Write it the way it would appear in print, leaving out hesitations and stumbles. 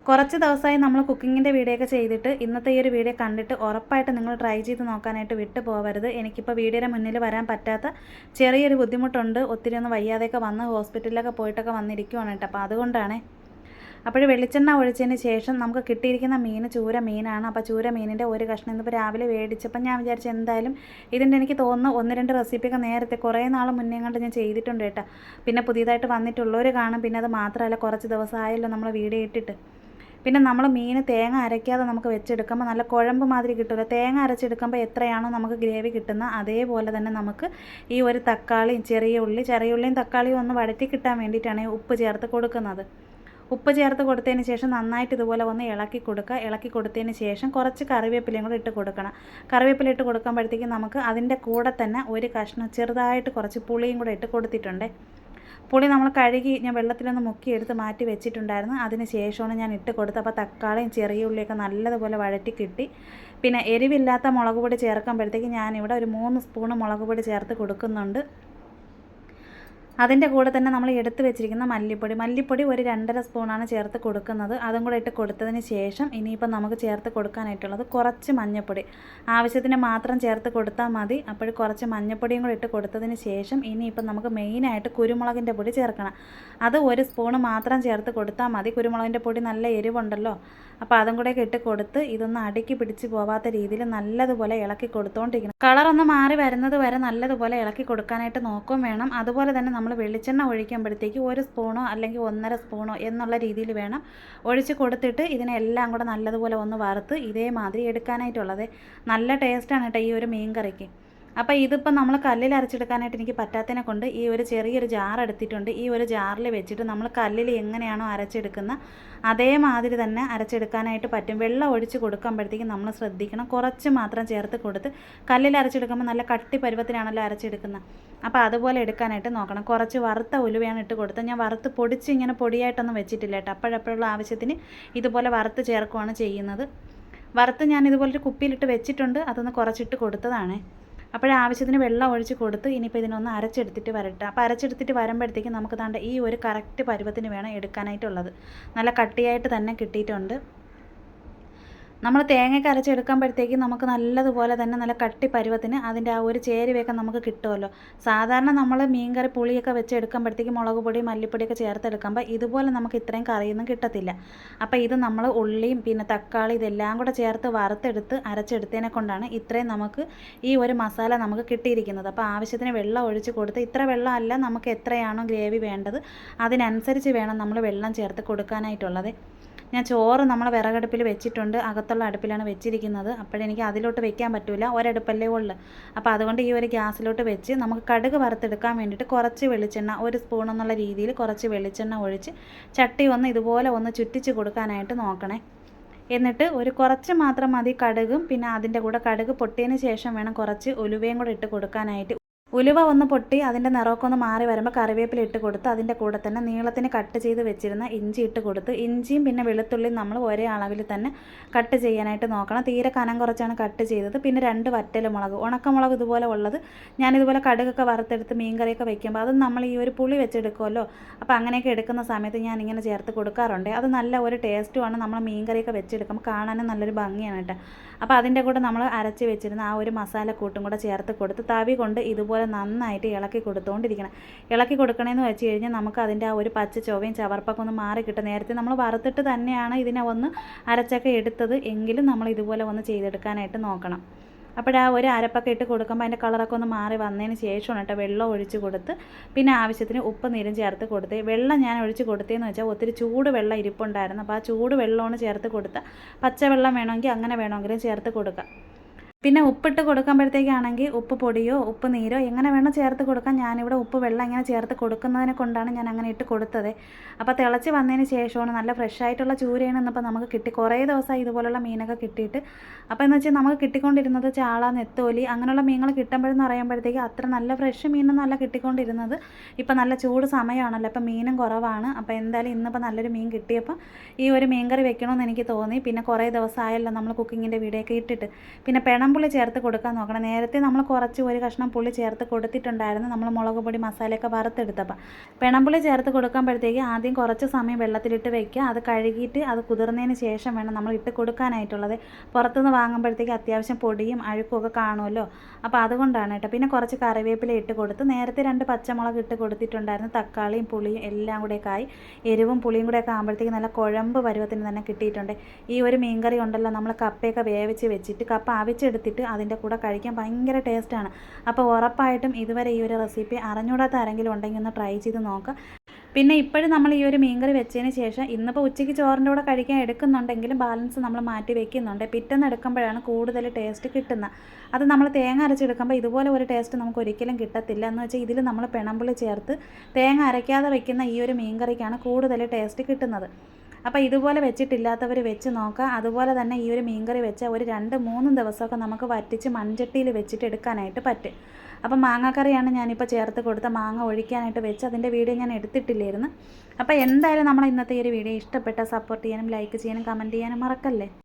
കുറച്ച് ദിവസമായി നമ്മൾ കുക്കിങ്ങിൻ്റെ വീഡിയോ ഒക്കെ ചെയ്തിട്ട് ഇന്നത്തെ ഈ ഒരു വീഡിയോ കണ്ടിട്ട് ഉറപ്പായിട്ട് നിങ്ങൾ ട്രൈ ചെയ്ത് നോക്കാനായിട്ട് വിട്ടു പോകരുത്. എനിക്കിപ്പോൾ വീഡിയോയുടെ മുന്നിൽ വരാൻ പറ്റാത്ത ചെറിയൊരു ബുദ്ധിമുട്ടുണ്ട്. ഒത്തിരി ഒന്ന് വയ്യാതെയൊക്കെ വന്ന് ഹോസ്പിറ്റലിലൊക്കെ പോയിട്ടൊക്കെ വന്നിരിക്കുവാണ് കേട്ടോ. അപ്പോൾ അതുകൊണ്ടാണ്. അപ്പോൾ വെളിച്ചെണ്ണ ഒഴിച്ചതിന് ശേഷം നമുക്ക് കിട്ടിയിരിക്കുന്ന മീൻ ചൂര മീനാണ്. അപ്പോൾ ചൂര മീനിൻ്റെ ഒരു കഷ്ണം ഇന്നിപ്പോൾ രാവിലെ മേടിച്ചപ്പോൾ ഞാൻ വിചാരിച്ചു എന്തായാലും ഇതിൻ്റെ എനിക്ക് തോന്നുന്നു 1-2 റെസിപ്പിയൊക്കെ നേരത്തെ കുറേ നാൾ മുന്നേ കണ്ട് ഞാൻ ചെയ്തിട്ടുണ്ട് കേട്ടോ. പിന്നെ പുതിയതായിട്ട് വന്നിട്ടുള്ളവർ കാണും. പിന്നെ അത് മാത്രമല്ല കുറച്ച് ദിവസമായല്ലോ നമ്മൾ വീഡിയോ ഇട്ടിട്ട്. പിന്നെ നമ്മൾ മീൻ തേങ്ങ അരയ്ക്കാതെ നമുക്ക് വെച്ചെടുക്കുമ്പോൾ നല്ല കുഴമ്പ് മാതിരി കിട്ടില്ല. തേങ്ങ അരച്ചെടുക്കുമ്പോൾ എത്രയാണോ നമുക്ക് ഗ്രേവി കിട്ടുന്ന അതേപോലെ തന്നെ നമുക്ക് ഈ ഒരു തക്കാളിയും ചെറിയ ഉള്ളിയും തക്കാളിയും ഒന്ന് വഴറ്റി കിട്ടാൻ വേണ്ടിയിട്ടാണ് ഉപ്പ് ചേർത്ത് കൊടുക്കുന്നത്. ഉപ്പ് ചേർത്ത് കൊടുത്തതിന് ശേഷം നന്നായിട്ട് ഇതുപോലെ ഒന്ന് ഇളക്കി കൊടുക്കുക. ഇളക്കി കൊടുത്തതിന് ശേഷം കുറച്ച് കറിവേപ്പിലയും കൂടെ ഇട്ട് കൊടുക്കണം. കറിവേപ്പില ഇട്ട് കൊടുക്കുമ്പോഴത്തേക്കും നമുക്ക് അതിൻ്റെ കൂടെ തന്നെ ഒരു കഷ്ണം ചെറുതായിട്ട് കുറച്ച് പുളിയും കൂടെ ഇട്ട് കൊടുത്തിട്ടുണ്ട്. പുളി നമ്മൾ കഴുകി ഞാൻ വെള്ളത്തിലൊന്ന് മുക്കിയെടുത്ത് മാറ്റി വെച്ചിട്ടുണ്ടായിരുന്നു. അതിന് ശേഷമാണ് ഞാൻ ഇട്ട് കൊടുത്തത്. അപ്പോൾ തക്കാളിയും ചെറിയ ഉള്ളിയൊക്കെ നല്ലതുപോലെ വഴറ്റി കിട്ടി. പിന്നെ എരിവില്ലാത്ത മുളക് പൊടി ചേർക്കുമ്പോഴത്തേക്ക് ഞാനിവിടെ ഒരു 3 സ്പൂണ് മുളക് പൊടി ചേർത്ത് കൊടുക്കുന്നുണ്ട്. അതിൻ്റെ കൂടെ തന്നെ നമ്മൾ എടുത്ത് വെച്ചിരിക്കുന്ന മല്ലിപ്പൊടി ഒരു 2.5 സ്പൂണാണ് ചേർത്ത് കൊടുക്കുന്നത്. അതും കൂടെ ഇട്ട് കൊടുത്തതിന് ശേഷം ഇനിയിപ്പോൾ നമുക്ക് ചേർത്ത് കൊടുക്കാനായിട്ടുള്ളത് കുറച്ച് മഞ്ഞൾപ്പൊടി ആവശ്യത്തിന് മാത്രം ചേർത്ത് കൊടുത്താൽ മതി. അപ്പോൾ കുറച്ച് മഞ്ഞൾപ്പൊടിയും കൂടെ ഇട്ട് കൊടുത്തതിന് ശേഷം ഇനിയിപ്പോൾ നമുക്ക് മെയിനായിട്ട് കുരുമുളകിൻ്റെ പൊടി ചേർക്കണം. അത് 1 സ്പൂണ് മാത്രം ചേർത്ത് കൊടുത്താൽ മതി. കുരുമുളകിൻ്റെ പൊടി നല്ല എരിവുണ്ടല്ലോ. അപ്പോൾ അതും കൂടെ ഇട്ട് കൊടുത്ത് ഇതൊന്ന് അടുക്കി പിടിച്ച് പോവാത്ത രീതിയിൽ നല്ലതുപോലെ ഇളക്കി കൊടുത്തുകൊണ്ടിരിക്കണം. കളറൊന്ന് മാറി വരുന്നത് വരെ നല്ലതുപോലെ ഇളക്കി കൊടുക്കാനായിട്ട് നോക്കുകയും വേണം. അതുപോലെ തന്നെ നമ്മൾ വെളിച്ചെണ്ണ ഒഴിക്കുമ്പോഴത്തേക്ക് 1 സ്പൂണോ അല്ലെങ്കിൽ 1.5 സ്പൂണോ എന്നുള്ള രീതിയിൽ വേണം ഒഴിച്ച് കൊടുത്തിട്ട് ഇതിനെല്ലാം കൂടെ നല്ലതുപോലെ ഒന്ന് വറുത്ത് ഇതേമാതിരി എടുക്കാനായിട്ടുള്ളത്. നല്ല ടേസ്റ്റാണ് കേട്ടോ ഈ ഒരു മീൻ കറിക്ക്. അപ്പോൾ ഇതിപ്പോൾ നമ്മൾ കല്ലിൽ അരച്ചെടുക്കാനായിട്ട് എനിക്ക് പറ്റാത്തതിനെ കൊണ്ട് ഈ ഒരു ചെറിയൊരു ജാർ എടുത്തിട്ടുണ്ട്. ഈ ഒരു ജാറിൽ വെച്ചിട്ട് നമ്മൾ കല്ലിൽ എങ്ങനെയാണോ അരച്ചെടുക്കുന്ന അതേമാതിരി തന്നെ അരച്ചെടുക്കാനായിട്ട് പറ്റും. വെള്ളം ഒഴിച്ച് കൊടുക്കുമ്പോഴത്തേക്കും നമ്മൾ ശ്രദ്ധിക്കണം. കുറച്ച് മാത്രം ചേർത്ത് കൊടുത്ത് കല്ലിൽ അരച്ചെടുക്കുമ്പോൾ നല്ല കട്ടി പരുവത്തിനാണല്ലോ അരച്ചെടുക്കുന്നത്. അപ്പോൾ അതുപോലെ എടുക്കാനായിട്ട് നോക്കണം. കുറച്ച് വറുത്ത ഉലുവയാണ് ഇട്ട് കൊടുത്തത്. ഞാൻ വറുത്ത് പൊടിച്ച് ഇങ്ങനെ പൊടിയായിട്ടൊന്നും വെച്ചിട്ടില്ല കേട്ടോ. അപ്പോഴപ്പോഴുള്ള ആവശ്യത്തിന് ഇതുപോലെ വറുത്ത് ചേർക്കുകയാണ് ചെയ്യുന്നത്. വറുത്ത് ഞാൻ ഇതുപോലൊരു കുപ്പിയിലിട്ട് വെച്ചിട്ടുണ്ട്. അതൊന്ന് കുറച്ചിട്ട് കൊടുത്തതാണ്. ആവശ്യത്തിന് വെള്ളം ഒഴിച്ച് കൊടുത്ത് ഇനിയിപ്പോൾ ഇതിനൊന്ന് അരച്ചെടുത്തിട്ട് വരട്ടെ. അപ്പോൾ അരച്ചെടുത്തിട്ട് വരുമ്പോഴത്തേക്കും നമുക്ക് താണ്ട ഈ ഒരു കറക്റ്റ് പരുവത്തിന് വേണം എടുക്കാനായിട്ടുള്ളത്. നല്ല കട്ടിയായിട്ട് തന്നെ കിട്ടിയിട്ടുണ്ട്. നമ്മൾ തേങ്ങയൊക്കെ അരച്ചെടുക്കുമ്പോഴത്തേക്കും നമുക്ക് നല്ലതുപോലെ തന്നെ നല്ല കട്ടി പരുവത്തിന് അതിൻ്റെ ആ ഒരു ചേരുവയൊക്കെ നമുക്ക് കിട്ടുമല്ലോ. സാധാരണ നമ്മൾ മീൻകറി പുളിയൊക്കെ വെച്ച് എടുക്കുമ്പോഴത്തേക്കും മുളക് പൊടി മല്ലിപ്പൊടിയൊക്കെ ചേർത്തെടുക്കുമ്പോൾ ഇതുപോലെ നമുക്ക് ഇത്രയും കറിയൊന്നും കിട്ടത്തില്ല. അപ്പോൾ ഇത് നമ്മൾ ഉള്ളിയും പിന്നെ തക്കാളി ഇതെല്ലാം കൂടെ ചേർത്ത് വറുത്തെടുത്ത് അരച്ചെടുത്തതിനെ കൊണ്ടാണ് ഇത്രയും നമുക്ക് ഈ ഒരു മസാല നമുക്ക് കിട്ടിയിരിക്കുന്നത്. അപ്പോൾ ആവശ്യത്തിന് വെള്ളം ഒഴിച്ച് കൊടുത്ത് ഇത്ര വെള്ളമല്ല നമുക്ക് എത്രയാണോ ഗ്രേവി വേണ്ടത് അതിനനുസരിച്ച് വേണം നമ്മൾ വെള്ളം ചേർത്ത് കൊടുക്കാനായിട്ടുള്ളത്. ഞാൻ ചോറ് നമ്മൾ വിറകടുപ്പിൽ വെച്ചിട്ടുണ്ട്. അകത്തുള്ള അടുപ്പിലാണ് വെച്ചിരിക്കുന്നത്. അപ്പോഴെനിക്ക് അതിലോട്ട് വെക്കാൻ പറ്റില്ല, ഒരടുപ്പല്ലേ ഉള്ളു. അപ്പോൾ അതുകൊണ്ട് ഈ ഒരു ഗ്യാസിലോട്ട് വെച്ച് നമുക്ക് കടുക് വറുത്തെടുക്കാൻ വേണ്ടിയിട്ട് കുറച്ച് വെളിച്ചെണ്ണ 1 സ്പൂൺ എന്നുള്ള രീതിയിൽ കുറച്ച് വെളിച്ചെണ്ണ ഒഴിച്ച് ചട്ടി ഒന്ന് ഇതുപോലെ ഒന്ന് ചുറ്റിച്ച് കൊടുക്കാനായിട്ട് നോക്കണേ. എന്നിട്ട് ഒരു കുറച്ച് മാത്രം മതി കടുകും. പിന്നെ അതിൻ്റെ കൂടെ കടുക് പൊട്ടിയതിന് ശേഷം വേണം കുറച്ച് ഉലുവയും കൂടെ ഇട്ട് കൊടുക്കാനായിട്ട്. ഉലുവ ഒന്ന് പൊട്ടി അതിൻ്റെ നിറമൊക്കെ ഒന്ന് മാറി വരുമ്പോൾ കറിവേപ്പില ഇട്ട് കൊടുത്ത് അതിൻ്റെ കൂടെ തന്നെ നീളത്തിന് കട്ട് ചെയ്ത് വെച്ചിരുന്ന ഇഞ്ചി ഇട്ട് കൊടുത്ത് ഇഞ്ചിയും പിന്നെ വെളുത്തുള്ളിയും നമ്മൾ ഒരേ അളവിൽ തന്നെ കട്ട് ചെയ്യാനായിട്ട് നോക്കണം. തീരെ കനം കുറച്ചാണ് കട്ട് ചെയ്തത്. പിന്നെ 2 വറ്റൽമുളക് ഉണക്കമുളക് ഇതുപോലെ ഉള്ളത് ഞാനിതുപോലെ കടുകൊക്കെ വറുത്തെടുത്ത് മീൻ കറിയൊക്കെ വയ്ക്കുമ്പോൾ അത് നമ്മൾ ഈ ഒരു പുളി വെച്ചെടുക്കുമല്ലോ. അപ്പോൾ അങ്ങനെയൊക്കെ എടുക്കുന്ന സമയത്ത് ഞാനിങ്ങനെ ചേർത്ത് കൊടുക്കാറുണ്ട്. അത് നല്ല ഒരു ടേസ്റ്റുമാണ്. നമ്മൾ മീൻ കറിയൊക്കെ വെച്ചെടുക്കുമ്പോൾ കാണാനും നല്ലൊരു ഭംഗിയാണ് കേട്ടോ. അപ്പോൾ അതിൻ്റെ കൂടെ നമ്മൾ അരച്ച് വെച്ചിരുന്ന ആ ഒരു മസാലക്കൂട്ടും കൂടെ ചേർത്ത് കൊടുത്ത് തവി കൊണ്ട് ഇതുപോലെ നന്നായിട്ട് ഇളക്കി കൊടുത്തുകൊണ്ടിരിക്കണം. ഇളക്കി കൊടുക്കണമെന്ന് വെച്ച് കഴിഞ്ഞാൽ നമുക്ക് അതിൻ്റെ ആ ഒരു പച്ച ചൊവ്വയും ചവർപ്പൊക്കെ ഒന്ന് മാറി കിട്ടും. നേരത്തെ നമ്മൾ വറുത്തിട്ട് തന്നെയാണ് ഇതിനെ ഒന്ന് അരച്ചൊക്കെ എടുത്തത് എങ്കിലും നമ്മൾ ഇതുപോലെ ഒന്ന് ചെയ്തെടുക്കാനായിട്ട് നോക്കണം. ആ ഒരു അരപ്പൊക്കെ ഇട്ട് കൊടുക്കുമ്പോൾ അതിൻ്റെ കളറൊക്കെ ഒന്ന് മാറി വന്നതിന് ശേഷമാണ് കേട്ടോ വെള്ളം ഒഴിച്ച് കൊടുത്ത് പിന്നെ ആവശ്യത്തിന് ഉപ്പ് നീരും ചേർത്ത് കൊടുത്ത്. വെള്ളം ഞാൻ ഒഴിച്ച് കൊടുത്തതെന്ന് വെച്ചാൽ ഒത്തിരി ചൂട് വെള്ളം ഇരിപ്പുണ്ടായിരുന്നു. അപ്പോൾ ആ ചൂട് വെള്ളമാണ് ചേർത്ത് കൊടുത്താൽ പച്ചവെള്ളം വേണമെങ്കിൽ അങ്ങനെ വേണമെങ്കിലും ചേർത്ത് കൊടുക്കാം. പിന്നെ ഉപ്പിട്ട് കൊടുക്കുമ്പോഴത്തേക്കാണെങ്കിൽ ഉപ്പ് പൊടിയോ ഉപ്പ് നീരോ എങ്ങനെ വേണം ചേർത്ത് കൊടുക്കാം. ഞാനിവിടെ ഉപ്പ് വെള്ളം ഇങ്ങനെ ചേർത്ത് കൊടുക്കുന്നതിനെ കൊണ്ടാണ് ഞാൻ അങ്ങനെ ഇട്ട് കൊടുത്തത്. അപ്പോൾ തിളച്ച് വന്നതിന് ശേഷമാണ് നല്ല ഫ്രഷ് ആയിട്ടുള്ള ചൂരയാണ് ഇന്നിപ്പോൾ നമുക്ക് കിട്ടി. കുറേ ദിവസമായി ഇതുപോലുള്ള മീനൊക്കെ കിട്ടിയിട്ട്. അപ്പോൾ എന്ന് വെച്ചാൽ നമുക്ക് കിട്ടിക്കൊണ്ടിരുന്നത് ചാള നെത്തോലി അങ്ങനെയുള്ള മീനുകൾ കിട്ടുമ്പോഴെന്ന് പറയുമ്പോഴത്തേക്ക് അത്ര നല്ല ഫ്രഷ് മീനൊന്നും അല്ല കിട്ടിക്കൊണ്ടിരുന്നത്. ഇപ്പം നല്ല ചൂട് സമയമാണല്ലോ. അപ്പോൾ മീനും കുറവാണ്. അപ്പോൾ എന്തായാലും ഇന്നിപ്പോൾ നല്ലൊരു മീൻ കിട്ടിയപ്പോൾ ഈ ഒരു മീൻ കറി വെക്കണമെന്ന് എനിക്ക് തോന്നി. പിന്നെ കുറേ ദിവസമായല്ലോ നമ്മൾ കുക്കിങ്ങിൻ്റെ വീഡിയോ ഒക്കെ ഇട്ടിട്ട്. പിന്നെ പെണം പെണംപുളി ചേർത്ത് കൊടുക്കാൻ നോക്കണം. നേരത്തെ നമ്മൾ കുറച്ച് ഒരു കഷ്ണം പുളി ചേർത്ത് കൊടുത്തിട്ടുണ്ടായിരുന്നു നമ്മൾ മുളക് പൊടി മസാലയൊക്കെ വറുത്തെടുത്തപ്പോൾ. പെണംപുളി ചേർത്ത് കൊടുക്കുമ്പോഴത്തേക്ക് ആദ്യം കുറച്ച് സമയം വെള്ളത്തിലിട്ട് വെക്കുക. അത് കഴുകിയിട്ട് അത് കുതിർന്നതിന് ശേഷം വേണം നമ്മൾ ഇട്ട് കൊടുക്കാനായിട്ടുള്ളത്. പുറത്തുനിന്ന് വാങ്ങുമ്പോഴത്തേക്ക് അത്യാവശ്യം പൊടിയും അഴുക്കും ഒക്കെ കാണുമല്ലോ, അപ്പോൾ അതുകൊണ്ടാണ് കേട്ടോ. പിന്നെ കുറച്ച് കറിവേപ്പില ഇട്ട് കൊടുത്ത് നേരത്തെ 2 പച്ചമുളക് ഇട്ട് കൊടുത്തിട്ടുണ്ടായിരുന്നു. തക്കാളിയും പുളിയും എല്ലാം കൂടെയൊക്കെ ആയി എരിവും പുളിയും കൂടെയൊക്കെ ആകുമ്പോഴത്തേക്ക് നല്ല കുഴമ്പ് പരുവത്തിന് തന്നെ കിട്ടിയിട്ടുണ്ട്. ഈ ഒരു മീൻകറി ഉണ്ടല്ലോ, നമ്മൾ കപ്പയൊക്കെ വേവിച്ച് വെച്ചിട്ട് കപ്പ അവിച്ചെടുത്തിട്ട് അതിൻ്റെ കൂടെ കഴിക്കാൻ ഭയങ്കര ടേസ്റ്റാണ്. അപ്പോൾ ഉറപ്പായിട്ടും ഇതുവരെ ഈ ഒരു റെസിപ്പി അറിഞ്ഞൂടാത്ത ആരെങ്കിലും ഉണ്ടെങ്കിൽ ഒന്ന് ട്രൈ ചെയ്ത് നോക്കാം. പിന്നെ ഇപ്പോഴും നമ്മൾ ഈ ഒരു മീൻകറി വെച്ചതിന് ശേഷം ഇന്നിപ്പോൾ ഉച്ചയ്ക്ക് ചോറിൻ്റെ കൂടെ കഴിക്കാൻ എടുക്കുന്നുണ്ടെങ്കിലും ബാലൻസ് നമ്മൾ മാറ്റി വെക്കുന്നുണ്ട്. പിറ്റേന്ന് എടുക്കുമ്പോഴാണ് കൂടുതൽ ടേസ്റ്റ് കിട്ടുന്നത്. അത് നമ്മൾ തേങ്ങ അരച്ചെടുക്കുമ്പോൾ ഇതുപോലെ ഒരു ടേസ്റ്റ് നമുക്ക് ഒരിക്കലും കിട്ടത്തില്ല. എന്ന് വെച്ചാൽ ഇതിൽ നമ്മൾ പെണംപുളി ചേർത്ത് തേങ്ങ അരയ്ക്കാതെ വെക്കുന്ന ഈ ഒരു മീൻകറിക്കാണ് കൂടുതൽ ടേസ്റ്റ് കിട്ടുന്നത്. അപ്പോൾ ഇതുപോലെ വെച്ചിട്ടില്ലാത്തവർ വെച്ച് നോക്കുക. അതുപോലെ തന്നെ ഈ ഒരു മീൻകറി വെച്ചാൽ ഒരു 2-3 ദിവസമൊക്കെ നമുക്ക് വറ്റിച്ച് മൺചട്ടിയിൽ വെച്ചിട്ട് എടുക്കാനായിട്ട് പറ്റും. അപ്പം മാങ്ങാക്കറിയാണ് ഞാനിപ്പോൾ ചേർത്ത് കൊടുത്ത മാങ്ങ ഒഴിക്കാനായിട്ട് വെച്ച് അതിൻ്റെ വീഡിയോ ഞാൻ എടുത്തിട്ടില്ലായിരുന്നു. അപ്പോൾ എന്തായാലും നമ്മൾ ഇന്നത്തെ ഈ ഒരു വീഡിയോ ഇഷ്ടപ്പെട്ടാൽ സപ്പോർട്ട് ചെയ്യാനും ലൈക്ക് ചെയ്യാനും കമൻറ്റ് ചെയ്യാനും മറക്കല്ലേ.